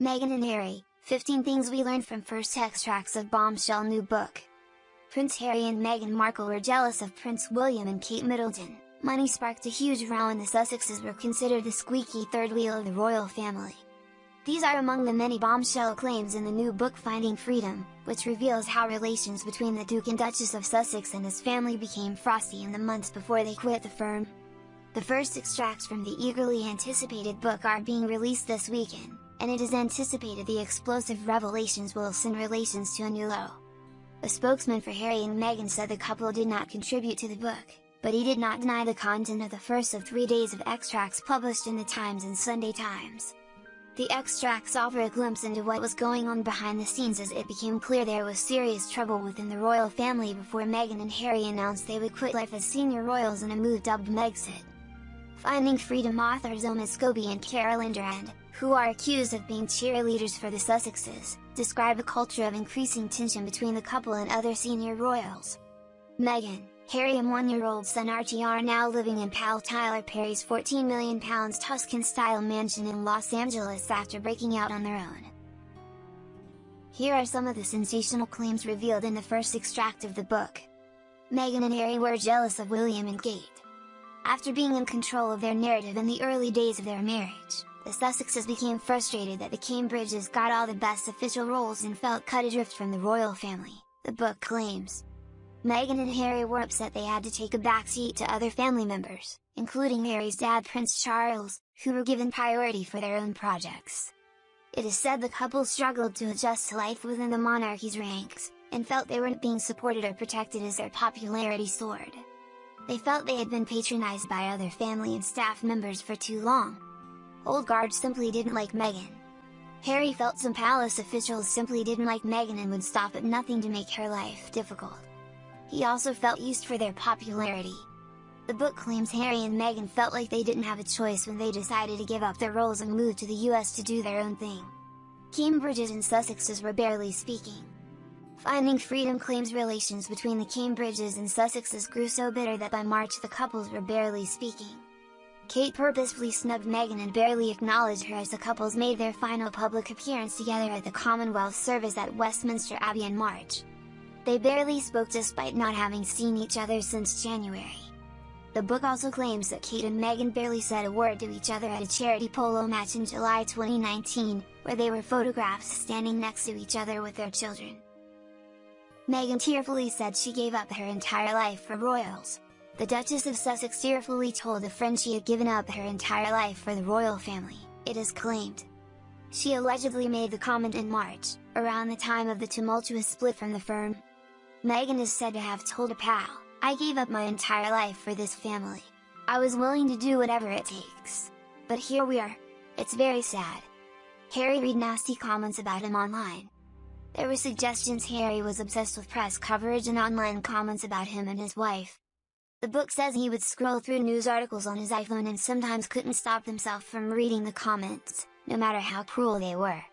Meghan and Harry, 15 Things We Learned from First Extracts of Bombshell New Book. Prince Harry and Meghan Markle were jealous of Prince William and Kate Middleton. Money sparked a huge row and the Sussexes were considered the squeaky third wheel of the royal family. These are among the many bombshell claims in the new book Finding Freedom, which reveals how relations between the Duke and Duchess of Sussex and his family became frosty in the months before they quit the firm. The first extracts from the eagerly anticipated book are being released this weekend, and it is anticipated the explosive revelations will send relations to a new low. A spokesman for Harry and Meghan said the couple did not contribute to the book, but he did not deny the content of the first of 3 days of extracts published in the Times and Sunday Times. The extracts offer a glimpse into what was going on behind the scenes as it became clear there was serious trouble within the royal family before Meghan and Harry announced they would quit life as senior royals in a move dubbed Megxit. Finding Freedom authors Omid Scobie and Carolyn Durand, who are accused of being cheerleaders for the Sussexes, describe a culture of increasing tension between the couple and other senior royals. Meghan, Harry and one-year-old son Archie are now living in pal Tyler Perry's £14 million Tuscan-style mansion in Los Angeles after breaking out on their own. Here are some of the sensational claims revealed in the first extract of the book. Meghan and Harry were jealous of William and Kate. After being in control of their narrative in the early days of their marriage, the Sussexes became frustrated that the Cambridges got all the best official roles and felt cut adrift from the royal family, the book claims. Meghan and Harry were upset they had to take a backseat to other family members, including Harry's dad Prince Charles, who were given priority for their own projects. It is said the couple struggled to adjust to life within the monarchy's ranks, and felt they weren't being supported or protected as their popularity soared. They felt they had been patronized by other family and staff members for too long. Old guard simply didn't like Meghan. Harry felt some palace officials simply didn't like Meghan and would stop at nothing to make her life difficult. He also felt used for their popularity. The book claims Harry and Meghan felt like they didn't have a choice when they decided to give up their roles and move to the US to do their own thing. Cambridges and Sussexes were barely speaking. Finding Freedom claims relations between the Cambridges and Sussexes grew so bitter that by March the couples were barely speaking. Kate purposefully snubbed Meghan and barely acknowledged her as the couples made their final public appearance together at the Commonwealth Service at Westminster Abbey in March. They barely spoke despite not having seen each other since January. The book also claims that Kate and Meghan barely said a word to each other at a charity polo match in July 2019, where they were photographed standing next to each other with their children. Meghan tearfully said she gave up her entire life for royals. The Duchess of Sussex tearfully told a friend she had given up her entire life for the royal family, it is claimed. She allegedly made the comment in March, around the time of the tumultuous split from the firm. Meghan is said to have told a pal, "I gave up my entire life for this family. I was willing to do whatever it takes. But here we are. It's very sad." Harry read nasty comments about him online. There were suggestions Harry was obsessed with press coverage and online comments about him and his wife. The book says he would scroll through news articles on his iPhone and sometimes couldn't stop himself from reading the comments, no matter how cruel they were.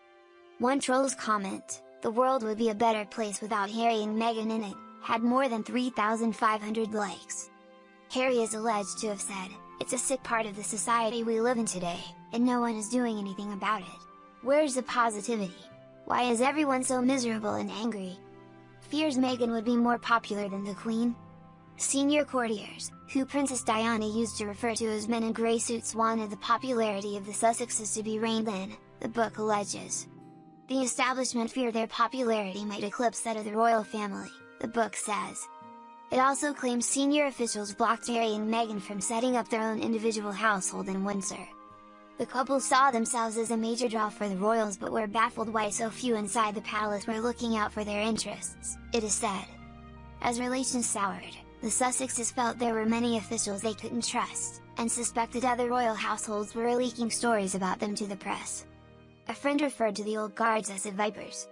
One troll's comment, "The world would be a better place without Harry and Meghan in it," had more than 3,500 likes. Harry is alleged to have said, "It's a sick part of the society we live in today, and no one is doing anything about it. Where's the positivity? Why is everyone so miserable and angry?" Fears Meghan would be more popular than the Queen? Senior courtiers, who Princess Diana used to refer to as men in grey suits, wanted the popularity of the Sussexes to be reined in, the book alleges. The establishment feared their popularity might eclipse that of the royal family, the book says. It also claims senior officials blocked Harry and Meghan from setting up their own individual household in Windsor. The couple saw themselves as a major draw for the royals but were baffled why so few inside the palace were looking out for their interests, it is said. As relations soured, the Sussexes felt there were many officials they couldn't trust, and suspected other royal households were leaking stories about them to the press. A friend referred to the old guards as the Vipers.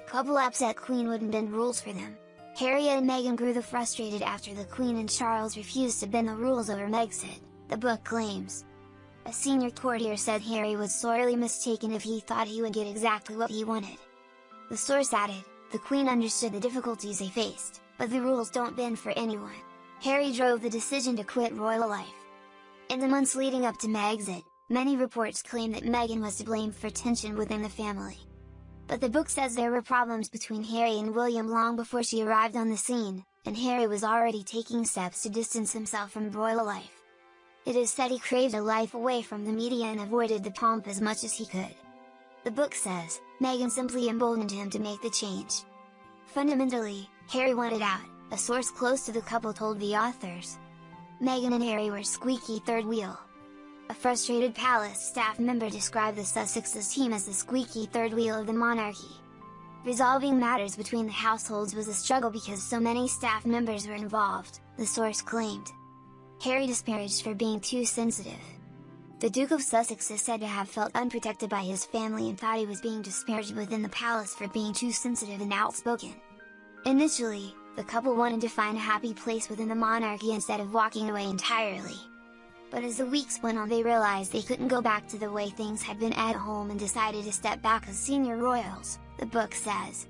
Couple upset Queen wouldn't bend rules for them. Harry and Meghan grew frustrated after the Queen and Charles refused to bend the rules over Megxit, the book claims. A senior courtier said Harry was sorely mistaken if he thought he would get exactly what he wanted. The source added, "The Queen understood the difficulties they faced, but the rules don't bend for anyone." Harry drove the decision to quit royal life. In the months leading up to Megxit, Many reports claim that Meghan was to blame for tension within the family. But the book says there were problems between Harry and William long before she arrived on the scene, and Harry was already taking steps to distance himself from royal life. It is said he craved a life away from the media and avoided the pomp as much as he could. The book says, Meghan simply emboldened him to make the change. Fundamentally, Harry wanted out, a source close to the couple told the authors. Meghan and Harry were squeaky third wheel. A frustrated palace staff member described the Sussexes team as the squeaky third wheel of the monarchy. Resolving matters between the households was a struggle because so many staff members were involved, the source claimed. Harry disparaged for being too sensitive. The Duke of Sussex is said to have felt unprotected by his family and thought he was being disparaged within the palace for being too sensitive and outspoken. Initially, the couple wanted to find a happy place within the monarchy instead of walking away entirely. But as the weeks went on, they realized they couldn't go back to the way things had been at home and decided to step back as senior royals, the book says.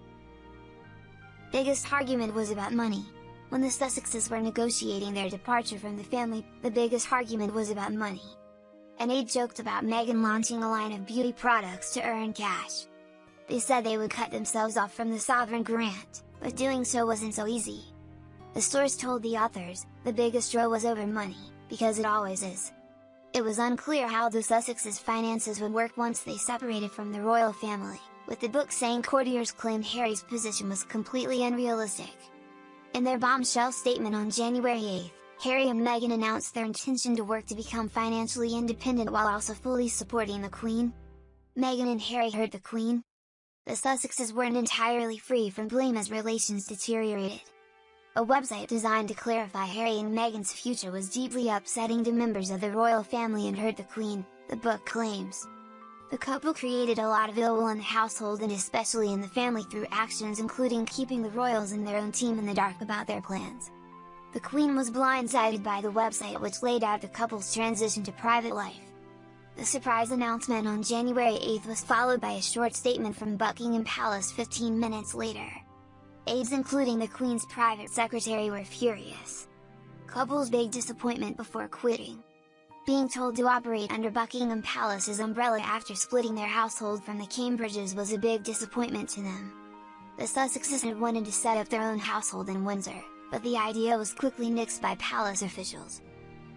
Biggest argument was about money. When the Sussexes were negotiating their departure from the family, the biggest argument was about money. An aide joked about Meghan launching a line of beauty products to earn cash. They said they would cut themselves off from the sovereign grant, but doing so wasn't so easy. The source told the authors, the biggest row was over money, because it always is. It was unclear how the Sussexes' finances would work once they separated from the royal family, with the book saying courtiers claimed Harry's position was completely unrealistic. In their bombshell statement on January 8, Harry and Meghan announced their intention to work to become financially independent while also fully supporting the Queen. Meghan and Harry heard the Queen. The Sussexes weren't entirely free from blame as relations deteriorated. A website designed to clarify Harry and Meghan's future was deeply upsetting to members of the royal family and hurt the Queen, the book claims. The couple created a lot of ill will in the household and especially in the family through actions including keeping the royals and their own team in the dark about their plans. The Queen was blindsided by the website which laid out the couple's transition to private life. The surprise announcement on January 8 was followed by a short statement from Buckingham Palace 15 minutes later. Aides including the Queen's private secretary were furious. Couple's big disappointment before quitting. Being told to operate under Buckingham Palace's umbrella after splitting their household from the Cambridges was a big disappointment to them. The Sussexes had wanted to set up their own household in Windsor, but the idea was quickly nixed by palace officials.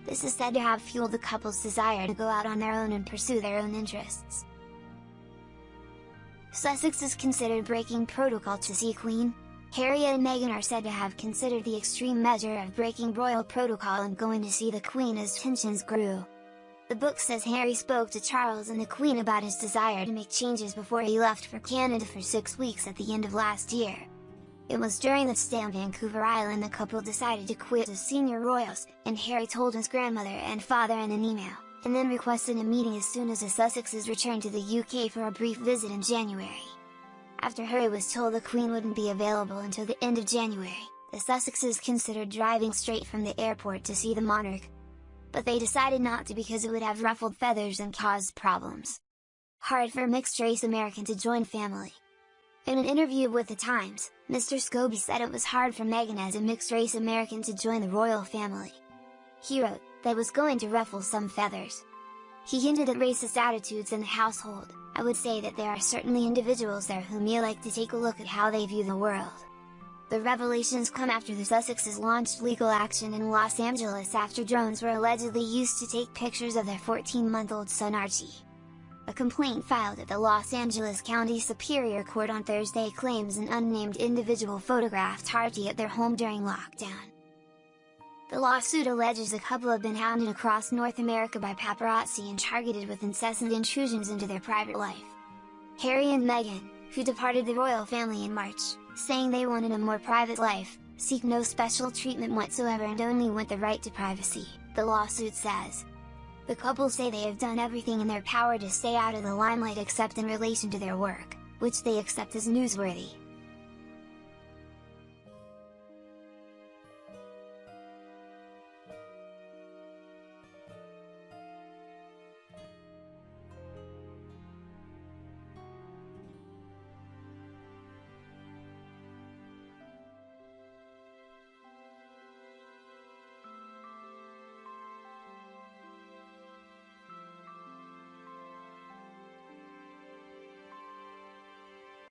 This is said to have fueled the couple's desire to go out on their own and pursue their own interests. Sussexes considered breaking protocol to see Queen. Harry and Meghan are said to have considered the extreme measure of breaking royal protocol and going to see the Queen as tensions grew. The book says Harry spoke to Charles and the Queen about his desire to make changes before he left for Canada for 6 weeks at the end of last year. It was during that stay on Vancouver Island the couple decided to quit as senior royals, and Harry told his grandmother and father in an email, and then requested a meeting as soon as the Sussexes returned to the UK for a brief visit in January. After Harry was told the Queen wouldn't be available until the end of January, the Sussexes considered driving straight from the airport to see the monarch. But they decided not to because it would have ruffled feathers and caused problems. Hard for a mixed-race American to join family. In an interview with The Times, Mr. Scobie said it was hard for Meghan as a mixed-race American to join the royal family. He wrote, that was going to ruffle some feathers. He hinted at racist attitudes in the household. I would say that there are certainly individuals there who may like to take a look at how they view the world. The revelations come after the Sussexes launched legal action in Los Angeles after drones were allegedly used to take pictures of their 14-month-old son Archie. A complaint filed at the Los Angeles County Superior Court on Thursday claims an unnamed individual photographed Archie at their home during lockdown. The lawsuit alleges the couple have been hounded across North America by paparazzi and targeted with incessant intrusions into their private life. Harry and Meghan, who departed the royal family in March, saying they wanted a more private life, seek no special treatment whatsoever and only want the right to privacy, the lawsuit says. The couple say they have done everything in their power to stay out of the limelight except in relation to their work, which they accept as newsworthy.